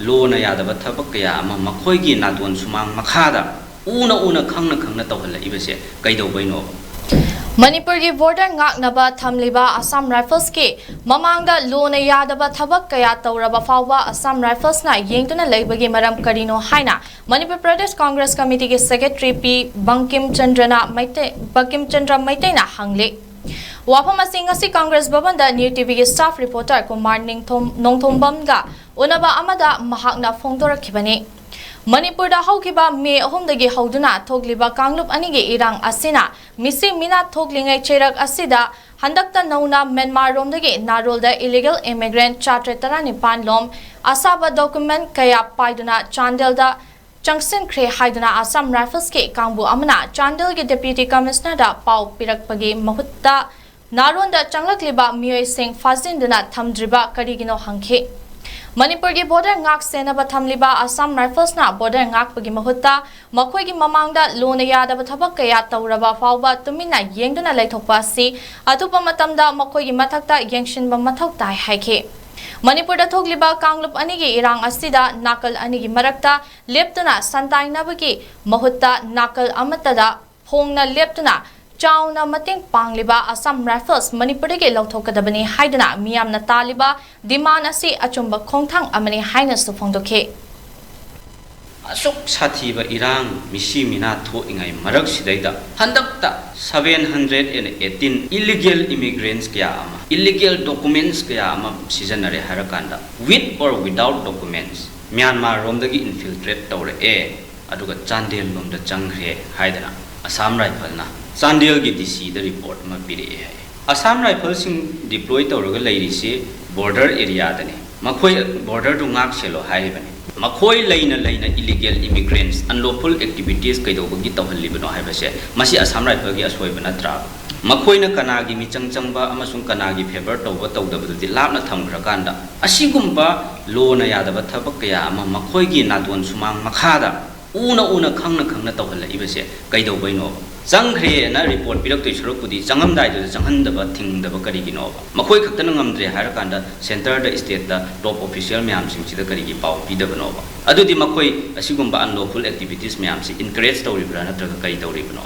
ꯂꯣꯅ ꯌꯥꯗꯕ ꯊꯕꯛ ꯀꯌꯥ ꯑꯃ ꯃꯈꯣꯏꯒꯤ ꯅꯥꯇꯣꯟ ꯁꯨꯃꯥꯡ ꯃꯈꯥꯗ ꯎꯅ ꯈꯪꯅ ꯇꯧꯍꯜꯂꯛꯏꯕꯁꯦ ꯀꯩꯗꯧꯕꯩꯅꯣ? Manipur ki border ngaknaba thamliba Assam Rifles ki mamangda lona yadaba thabak kaya tauraba fawba Assam Rifles na yengtuna leibagi maram karino haina Manipur Pradesh Congress Committee ki Secretary 𝗂𝗶𝗹𝗵𝗁 maitena hangle. Wafam asing asi Congress Bhavan da newtv ki staff reporter Kumar Nongthombamga unaba amada mahakna phongdorakhibani. Manipur da 𝗂𝗶𝗵𝗵 𝗂𝗶 hauduna thogliba kanglup anigi irang asina misi mina thoglingai cherak asida handakta nauna Myanmar romdagi narolda illegal immigrant charter 19 lom asaba document kaya paiduna Chandelda ꯆꯪꯁꯤꯟꯈ꯭ꯔꯦ ꯍꯥꯏꯗꯨꯅ Assam Rifles ki ꯀꯥꯡꯕꯨ ꯑꯃꯅ ꯆꯥꯟꯗꯦꯜꯒꯤ ꯗꯦꯄ꯭ꯌꯨꯇꯤ ꯀꯃꯤꯁꯅꯔꯗ ꯄꯥꯎ ꯄꯤꯔꯛꯄꯒꯤ ꯃꯍꯨꯠꯇ ꯅꯥꯔꯣꯟꯗ ꯆꯪꯂꯛꯂꯤꯕ ꯃꯤꯑꯣꯏꯁꯤꯡ ꯐꯥꯖꯤꯟꯗꯨꯅ ꯊꯝꯗ꯭ꯔꯤꯕ ꯀꯔꯤꯒꯤꯅꯣ ꯍꯪꯈꯤ꯫ ꯃꯅꯤꯄꯨꯔꯒꯤ border ꯉꯥꯛ ꯁꯦꯟꯅꯕ ꯊꯝꯂꯤꯕ Assam Riflesna ꯕꯣꯔꯗꯔ ꯉꯥꯛꯄꯒꯤ ꯃꯍꯨꯠꯇ ꯃꯈꯣꯏꯒꯤ ꯃꯃꯥꯡꯗ ꯂꯣꯅ ꯌꯥꯗꯕ ꯊꯕꯛ ꯀꯌꯥ ꯇꯧꯔꯕ ꯐꯥꯎꯕ ꯇꯨꯃꯤꯟꯅ ꯌꯦꯡꯗꯨꯅ ꯂꯩꯊꯣꯛꯄ ꯑꯁꯤ ꯑꯇꯣꯞꯄ ꯃꯇꯝꯗ ꯃꯈꯣꯏꯒꯤ ꯃꯊꯛꯇ ꯌꯦꯡꯁꯤꯟꯕ ꯃꯊꯧ ꯇꯥꯏ ꯍꯥꯏꯈꯤ꯫ Manipurda thogliba kanglup anigi irang asida nakal anigi marakta leptuna santainabagi mahutta nakal amatada hongna leptuna chauna mating pangliba Assam Rifles Manipurdagi lauthokadabani haiduna miyamna taliba demand asi achumba khongthang amani haina su phongdokhe. Asuk sathiba irang misi mina thoingai marak sidaida handakta 718 illegal immigrants kaya ama illegal documents kaya ama sijanare harakanda with or without documents Myanmar romdagi infiltrate tawre aduga Chandel lomda changre haidana Assam Rifle na Chandel gi DC the report ma pire hai Assam Rifles sing deploy tawraga lairisi border area dane makhoi border du ngak selo haibani Makhoi laina illegal immigrants unlawful activities kaidobagi tawhallibano haibase masi Assam Rifle gi asoi banatra makhoina kanagi michangchangba amasung kanagi favor tawba tawdabadi lapna thamkhrakanda asigumba lona yadaba thabak kaya ama makhoi gi naton sumang makhada una khangna tawhallibase kaidobaino Changkhre na report pirak toi sorokudi changamdai do changhandaba thingdaba karigino makhoi khaktana ngamdre harakanda center da state da top official myam sing chida karigi paw pidabano adudi makhoi asigumba unlawful activities myam si encourage tawribra natraga kari tawribano